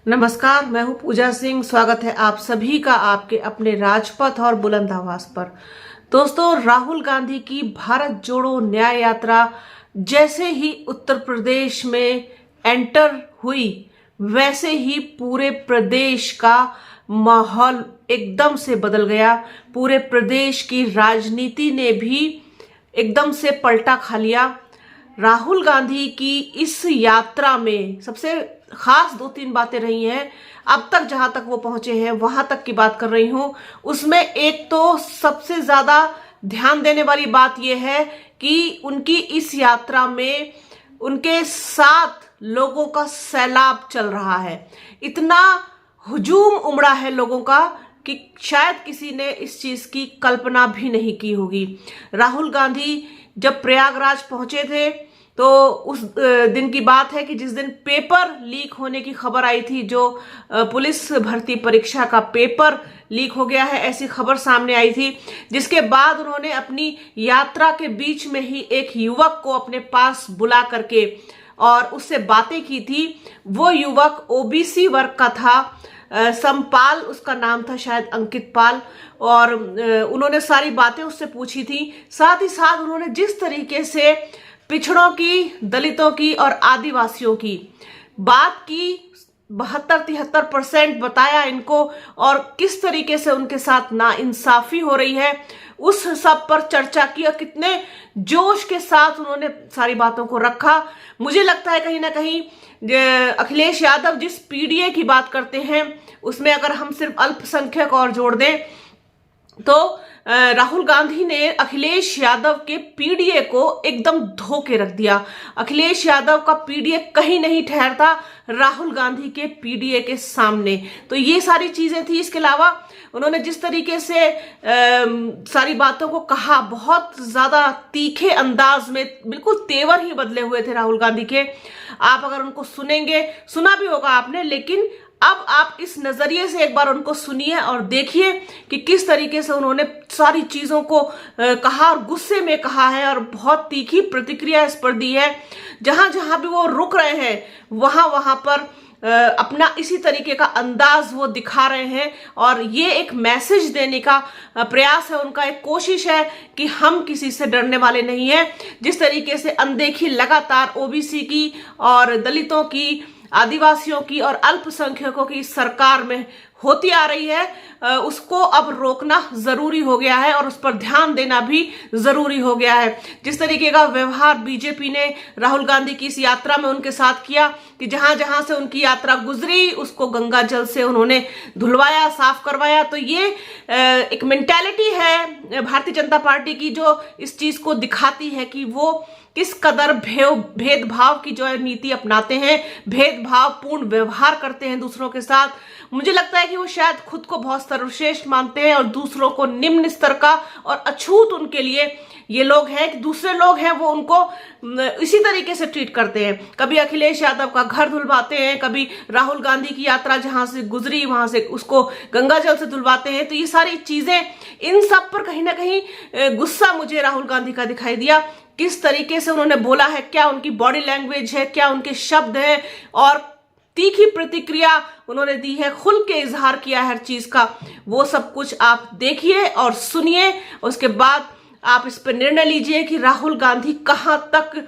नमस्कार, मैं हूं पूजा सिंह। स्वागत है आप सभी का आपके अपने राजपथ और बुलंद आवाज पर। दोस्तों, राहुल गांधी की भारत जोड़ो न्याय यात्रा जैसे ही उत्तर प्रदेश में एंटर हुई, वैसे ही पूरे प्रदेश का माहौल एकदम से बदल गया। पूरे प्रदेश की राजनीति ने भी एकदम से पलटा खा लिया। राहुल गांधी की इस यात्रा में सबसे खास 2-3 बातें रही हैं। अब तक जहां तक वो पहुंचे हैं वहां तक की बात कर रही हूं। उसमें एक तो सबसे ज्यादा ध्यान देने वाली बात यह है कि उनकी इस यात्रा में उनके साथ लोगों का सैलाब चल रहा है। इतना हुजूम उमड़ा है लोगों का कि शायद किसी ने इस चीज की कल्पना भी नहीं की होगी। राहुल गांधी जब प्रयागराज पहुंचे थे तो उस दिन की बात है कि जिस दिन पेपर लीक होने की खबर आई थी, जो पुलिस भर्ती परीक्षा का पेपर लीक हो गया है, ऐसी खबर सामने आई थी, जिसके बाद उन्होंने अपनी यात्रा के बीच में ही एक युवक को अपने पास बुला करके और उससे बातें की थी। वो युवक ओबीसी वर्ग का था, समपाल उसका नाम था, शायद अंकित पाल, और उन्होंने सारी बातें उससे पूछी थी। साथ ही साथ उन्होंने जिस तरीके से पिछड़ों की, दलितों की और आदिवासियों की बात की, 72-73% बताया इनको, और किस तरीके से उनके साथ नाइंसाफी हो रही है उस सब पर चर्चा की, और कितने जोश के साथ उन्होंने सारी बातों को रखा। मुझे लगता है कहीं ना कहीं अखिलेश यादव जिस पीडीए की बात करते हैं, उसमें अगर हम सिर्फ अल्पसंख्यक और जोड़ दें तो राहुल गांधी ने अखिलेश यादव के पीडीए को एकदम धो के रख दिया। अखिलेश यादव का पीडीए कहीं नहीं ठहरता राहुल गांधी के पीडीए के सामने। तो ये सारी चीजें थी। इसके अलावा उन्होंने जिस तरीके से सारी बातों को कहा, बहुत ज्यादा तीखे अंदाज में, बिल्कुल तेवर ही बदले हुए थे राहुल गांधी के। आप अगर उनको सुनेंगे, सुना भी होगा आपने, लेकिन अब आप इस नजरिए से एक बार उनको सुनिए और देखिए कि किस तरीके से उन्होंने सारी चीजों को कहा और गुस्से में कहा है, और बहुत तीखी प्रतिक्रिया इस पर दी है। जहां जहां भी वो रुक रहे हैं वहां वहां पर अपना इसी तरीके का अंदाज वो दिखा रहे हैं, और ये एक मैसेज देने का प्रयास है उनका, एक कोशिश है कि हम किसी से डरने वाले नहीं हैं। जिस तरीके से अनदेखी लगातार ओबीसी की और दलितों की, आदिवासियों की और अल्पसंख्यकों की सरकार में होती आ रही है, उसको अब रोकना जरूरी हो गया है और उस पर ध्यान देना भी जरूरी हो गया है। जिस तरीके का व्यवहार बीजेपी ने राहुल गांधी की इस यात्रा में उनके साथ किया कि जहां जहां से उनकी यात्रा गुजरी उसको गंगा जल से उन्होंने धुलवाया, साफ करवाया, तो ये एक मेंटालिटी है भारतीय जनता पार्टी की जो इस चीज को दिखाती है कि वो किस कदर भेदभाव की जो है नीति अपनाते हैं, भेदभाव पूर्ण व्यवहार करते हैं दूसरों के साथ। मुझे लगता है कि वो शायद खुद को बहुत सर्वश्रेष्ठ मानते हैं और दूसरों को निम्न स्तर का और अछूत उनके लिए ये लोग हैं कि दूसरे लोग हैं वो उनको इसी तरीके से ट्रीट करते हैं। कभी अखिलेश यादव का घर धुलवाते हैं, कभी राहुल गांधी की यात्रा जहां से गुजरी वहां से उसको गंगा जल से धुलवाते हैं। तो ये सारी चीजें, इन सब पर कहीं ना कहीं गुस्सा मुझे राहुल गांधी का दिखाई दिया। किस तरीके से उन्होंने बोला है, क्या उनकी बॉडी लैंग्वेज है, क्या उनके शब्द हैं, और तीखी प्रतिक्रिया उन्होंने दी है, खुल के इजहार किया है हर चीज का। वो सब कुछ आप देखिए और सुनिए, उसके बाद आप इस पर निर्णय लीजिए कि राहुल गांधी कहां तक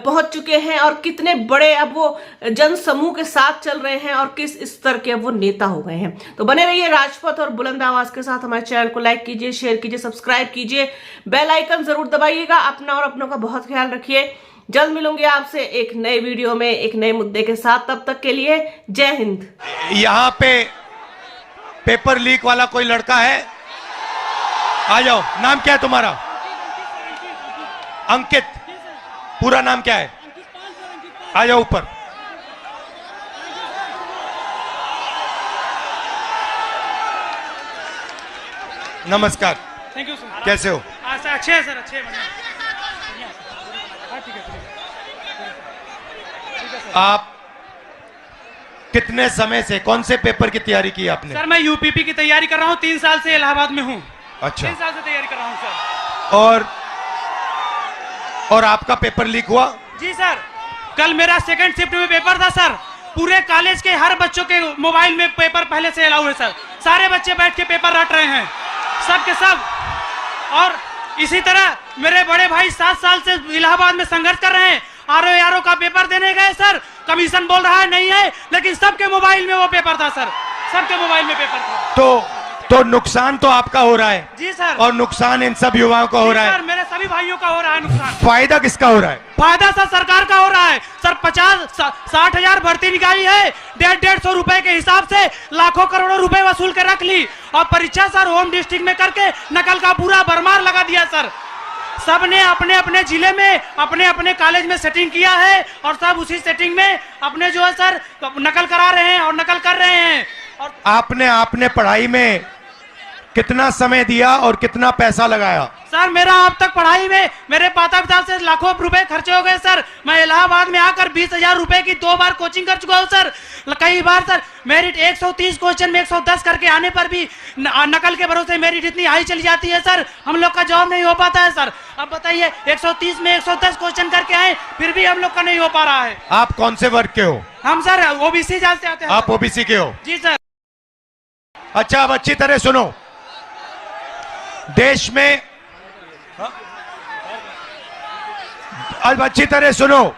पहुंच चुके हैं और कितने बड़े अब वो जन समूह के साथ चल रहे हैं और किस स्तर के अब वो नेता हो गए हैं। तो बने रहिए राजपथ और बुलंद आवाज के साथ। हमारे चैनल को लाइक कीजिए, शेयर कीजिए, सब्सक्राइब कीजिए, बेल आइकन जरूर दबाइएगा। अपना और अपनों का बहुत ख्याल रखिए। जल्द मिलूंगी आपसे एक नए वीडियो में एक नए मुद्दे के साथ। तब तक के लिए जय हिंद। यहाँ पे पेपर लीक वाला कोई लड़का है? आ जाओ। नाम क्या है तुम्हारा? अंकित। पूरा नाम क्या है? आ जाओ ऊपर। नमस्कार। Thank you sir. कैसे हो? अच्छे है सर, अच्छे है। आप कितने समय से, कौन से पेपर की तैयारी की आपने? सर मैं यूपीपी की तैयारी कर रहा हूँ, 3 साल से इलाहाबाद में हूँ। अच्छा। 3 साल से तैयारी कर रहा हूँ सर। और आपका पेपर लीक हुआ? जी सर, कल मेरा सेकंड शिफ्ट में पेपर था सर, पूरे कॉलेज के हर बच्चों के मोबाइल में पेपर पहले से अलाउ है सर। सारे बच्चे बैठ के पेपर रट रहे हैं, सब के सब। और इसी तरह मेरे बड़े भाई 7 साल से इलाहाबाद में संघर्ष कर रहे हैं। आरओ का पेपर देने गए सर, कमीशन बोल रहा है नहीं है, लेकिन सबके मोबाइल में वो पेपर था सर, सबके मोबाइल में पेपर था। तो नुकसान तो आपका हो रहा है जी सर, और नुकसान इन सब युवाओं का हो रहा है। सर मेरे सभी भाइयों का हो रहा है नुकसान। फायदा किसका हो रहा है? फायदा सर सरकार का हो रहा है सर। 50-60 हजार भर्ती निकाली है, 150 रुपए के हिसाब से लाखों करोड़ों रुपए वसूल के रख ली, और परीक्षा सर होम डिस्ट्रिक्ट में करके नकल का पूरा भरमार लगा दिया सर। सबने अपने अपने जिले में अपने अपने कॉलेज में सेटिंग किया है, और सब उसी सेटिंग में अपने जो है सर नकल करा रहे हैं और नकल कर रहे हैं। और आपने पढ़ाई में कितना समय दिया और कितना पैसा लगाया? सर मेरा अब तक पढ़ाई में मेरे माता पिता से लाखों रुपए खर्चे हो गए सर। मैं इलाहाबाद में आकर 20,000 रुपए की 2 बार कोचिंग कर चुका हूँ सर। कई बार सर मेरिट 130 क्वेश्चन में 110 करके आने पर भी नकल के भरोसे मेरिट इतनी हाई चली जाती है सर, हम लोग का जॉब नहीं हो पाता है सर। अब बताइए 130 में 110 क्वेश्चन करके आए, फिर भी हम लोग का नहीं हो पा रहा है। आप कौन से वर्ग के हो? हम सर ओबीसी जाल से आते हैं। आप ओबीसी के हो? जी सर। अच्छा, अब अच्छी तरह सुनो। देश में अब अच्छी तरह सुनो,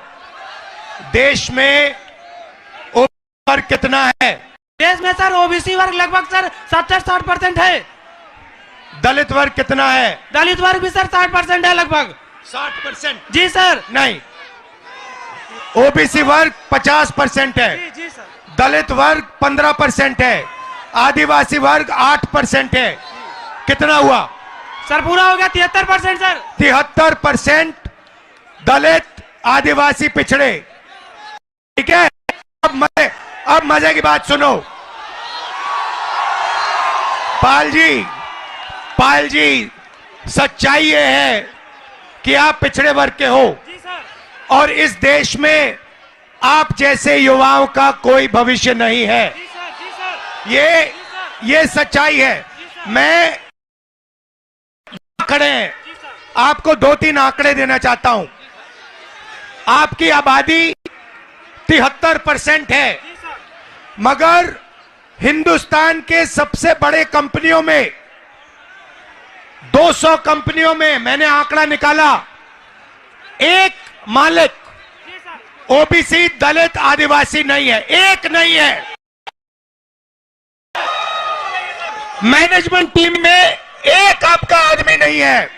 देश में ओबीसी वर्ग कितना है? देश में सर ओबीसी वर्ग लगभग सर 70-60% है। दलित वर्ग कितना है? दलित वर्ग भी सर 60% है लगभग। 60%? जी सर। नहीं, ओबीसी वर्ग 50% है। जी जी सर। दलित वर्ग 15% है, आदिवासी वर्ग 8% है। कितना हुआ सर? पूरा हो गया 73% सर। 73% दलित, आदिवासी, पिछड़े। ठीक है, अब मजे की बात सुनो। पाल जी सच्चाई ये है कि आप पिछड़े वर्ग के हो, जी सर। और इस देश में आप जैसे युवाओं का कोई भविष्य नहीं है। जी सर, जी सर। ये सच्चाई है। मैं आंकड़े हैं, आपको 2-3 आंकड़े देना चाहता हूं। आपकी आबादी 73% है, मगर हिंदुस्तान के सबसे बड़े कंपनियों में 200 कंपनियों में मैंने आंकड़ा निकाला, एक मालिक ओबीसी, दलित, आदिवासी नहीं है, एक नहीं है। मैनेजमेंट टीम में एक आपका आदमी नहीं है।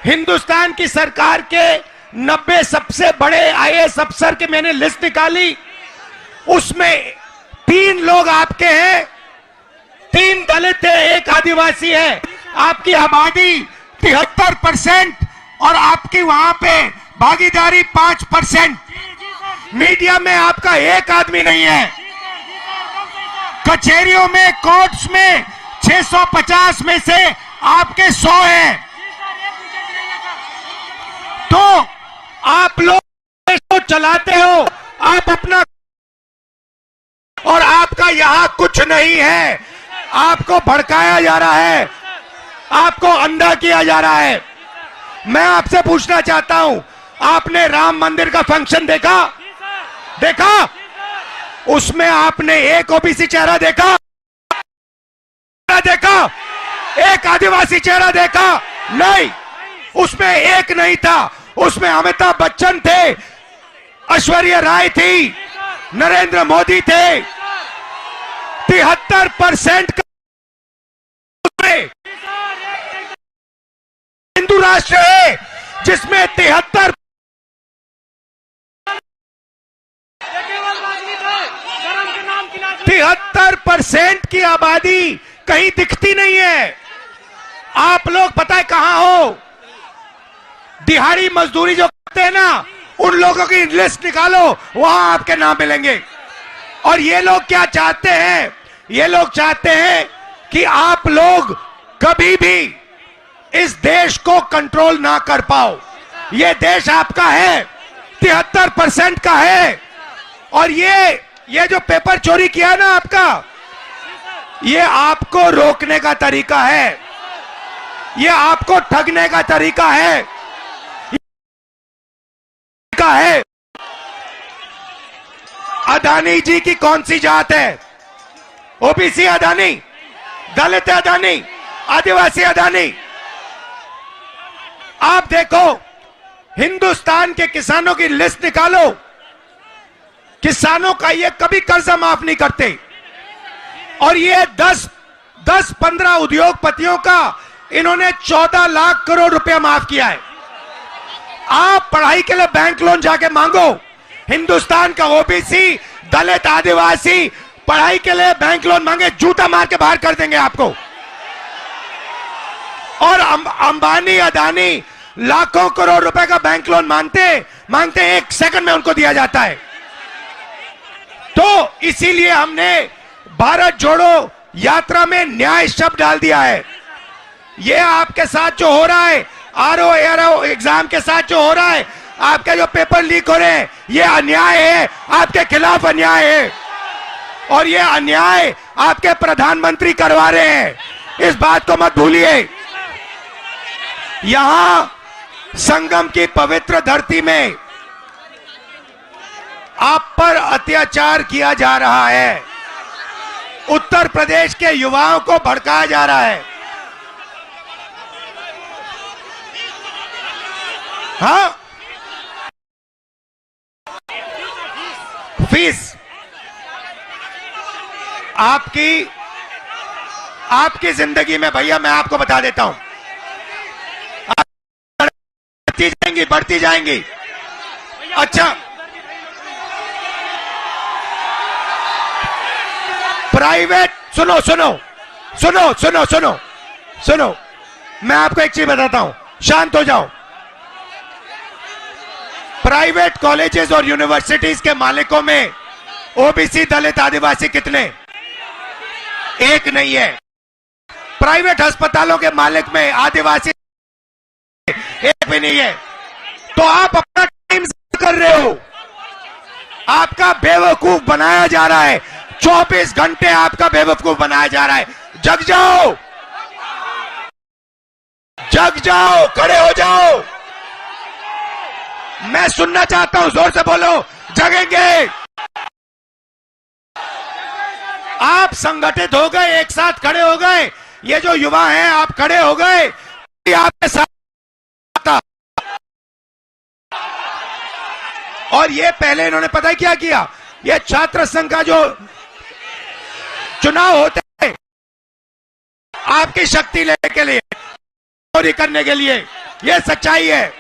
हिंदुस्तान की सरकार के 90 सबसे बड़े आईएएस अफसर के मैंने लिस्ट निकाली, उसमें 3 लोग आपके हैं, 3 दलित है, 1 आदिवासी है। आपकी आबादी 73% और आपकी वहां पे भागीदारी 5%। मीडिया में आपका एक आदमी नहीं है। कचहरियों में, कोर्ट्स में 650 में से आपके 100 हैं। तो आप लोग देश को चलाते हो, आप अपना, और आपका यहां कुछ नहीं है। आपको भड़काया जा रहा है, आपको अंधा किया जा रहा है। मैं आपसे पूछना चाहता हूं, आपने राम मंदिर का फंक्शन देखा? उसमें आपने एक ओबीसी चेहरा देखा? एक आदिवासी चेहरा देखा? नहीं, उसमें एक नहीं था। उसमें अमिताभ बच्चन थे, ऐश्वर्या राय थी, नरेंद्र मोदी थे। 73% हिंदू राष्ट्र है जिसमें 73% की आबादी कहीं दिखती नहीं है। आप लोग पता है कहां हो? दिहाड़ी मजदूरी जो करते हैं ना, उन लोगों की लिस्ट निकालो, वहां आपके नाम मिलेंगे। और ये लोग क्या चाहते हैं? ये लोग चाहते हैं कि आप लोग कभी भी इस देश को कंट्रोल ना कर पाओ। ये देश आपका है, 73% का है। और ये जो पेपर चोरी किया ना आपका, ये आपको रोकने का तरीका है, ये आपको ठगने का तरीका है। अदानी जी की कौन सी जात है? ओबीसी अदानी, दलित अदानी, आदिवासी अदानी। आप देखो, हिंदुस्तान के किसानों की लिस्ट निकालो, किसानों का ये कभी कर्जा माफ नहीं करते, और ये 10-15 उद्योगपतियों का इन्होंने 14 लाख करोड़ रुपया माफ किया है। आप पढ़ाई के लिए बैंक लोन जाके मांगो, हिंदुस्तान का ओबीसी, दलित, आदिवासी पढ़ाई के लिए बैंक लोन मांगे, जूता मार के बाहर कर देंगे आपको। और अंबानी, अदानी लाखों करोड़ रुपए का बैंक लोन मांगते 1 सेकंड में उनको दिया जाता है। तो इसीलिए हमने भारत जोड़ो यात्रा में न्याय शब्द डाल दिया है। ये आपके साथ जो हो रहा है, आरओ एआरओ एग्जाम के साथ जो हो रहा है, आपके जो पेपर लीक हो रहे हैं, ये अन्याय है, आपके खिलाफ अन्याय है, और ये अन्याय आपके प्रधानमंत्री करवा रहे हैं। इस बात को मत भूलिए। यहां संगम की पवित्र धरती में आप पर अत्याचार किया जा रहा है, उत्तर प्रदेश के युवाओं को भड़काया जा रहा है। हाँ, फीस आपकी जिंदगी में, भैया मैं आपको बता देता हूं, बढ़ती जाएंगी। अच्छा, प्राइवेट, सुनो, मैं आपको एक चीज बताता हूं, शांत हो जाओ। प्राइवेट कॉलेजेस और यूनिवर्सिटीज के मालिकों में ओबीसी, दलित, आदिवासी कितने? एक नहीं है। प्राइवेट अस्पतालों के मालिक में आदिवासी एक भी नहीं है। तो आप अपना टाइम कर रहे हो, आपका बेवकूफ बनाया जा रहा है। 24 घंटे आपका बेवकूफ बनाया जा रहा है। जग जाओ, खड़े हो जाओ। मैं सुनना चाहता हूं, जोर से बोलो, जगेंगे। आप संगठित हो गए, एक साथ खड़े हो गए। ये जो युवा हैं, आप खड़े हो गए, आपके साथ। और ये पहले इन्होंने पता है क्या किया? ये छात्र संघ का जो चुनाव होते हैं, आपकी शक्ति लेने के लिए, चोरी करने के लिए, ये सच्चाई है।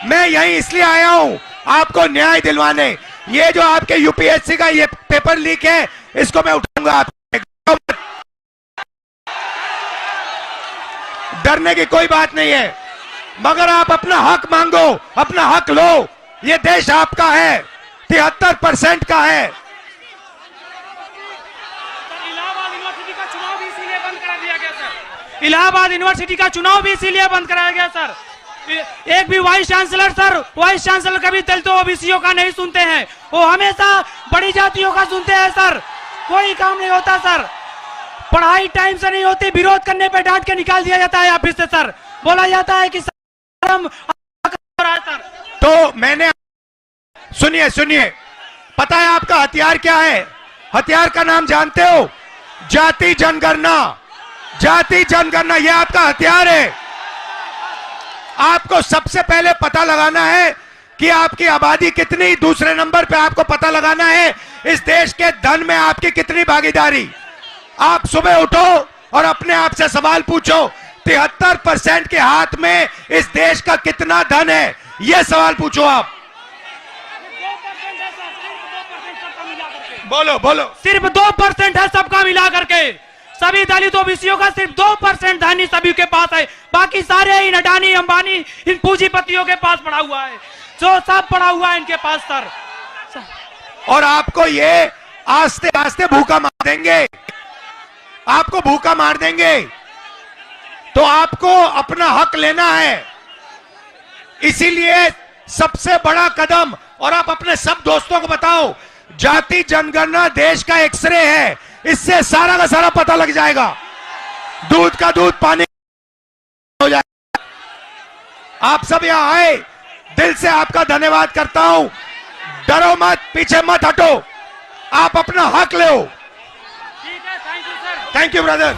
मैं यहीं इसलिए आया हूं, आपको न्याय दिलवाने। ये जो आपके यूपीएससी का ये पेपर लीक है, इसको मैं उठाऊंगा। आप डरने की कोई बात नहीं है, मगर आप अपना हक मांगो, अपना हक लो। ये देश आपका है, 73% का है। इलाहाबाद यूनिवर्सिटी का चुनाव भी इसीलिए बंद करा दिया गया सर। इलाहाबाद यूनिवर्सिटी का चुनाव भी इसीलिए बंद कराया गया सर। एक भी वाइस चांसलर कभी दलितों ओबीसीओ का नहीं सुनते हैं, वो हमेशा बड़ी जातियों का सुनते हैं सर। कोई काम नहीं होता सर, पढ़ाई टाइम से नहीं होती, विरोध करने पे डांट के निकाल दिया जाता है ऑफिस से सर। बोला जाता है कि सर। तो मैंने, सुनिए, पता है आपका हथियार क्या है? हथियार का नाम जानते हो? जाति जनगणना, ये आपका हथियार है। आपको सबसे पहले पता लगाना है कि आपकी आबादी कितनी, दूसरे नंबर पे आपको पता लगाना है इस देश के धन में आपकी कितनी भागीदारी। आप सुबह उठो और अपने आप से सवाल पूछो, 73% के हाथ में इस देश का कितना धन है? यह सवाल पूछो आप। बोलो। सिर्फ 2% है सबका मिला करके। सभी दलित ओबीसीओ का सिर्फ 2% धन ही सभी के पास है। बाकी सारे इन अडानी, अंबानी, इन पूंजीपतियों के पास पड़ा हुआ है, जो सब पड़ा हुआ है इनके पास सर। और आपको ये आस्ते आस्ते भूखा मार देंगे, आपको भूखा मार देंगे। तो आपको अपना हक लेना है। इसीलिए सबसे बड़ा कदम, और आप अपने सब दोस्तों को बताओ, जाति जनगणना देश का एक्सरे है। इससे सारा का सारा पता लग जाएगा, दूध का दूध पानी हो जाएगा। आप सब यहां आए, दिल से आपका धन्यवाद करता हूं। डरो मत, पीछे मत हटो, आप अपना हक लो। ठीक है, thank you sir. Thank you brother.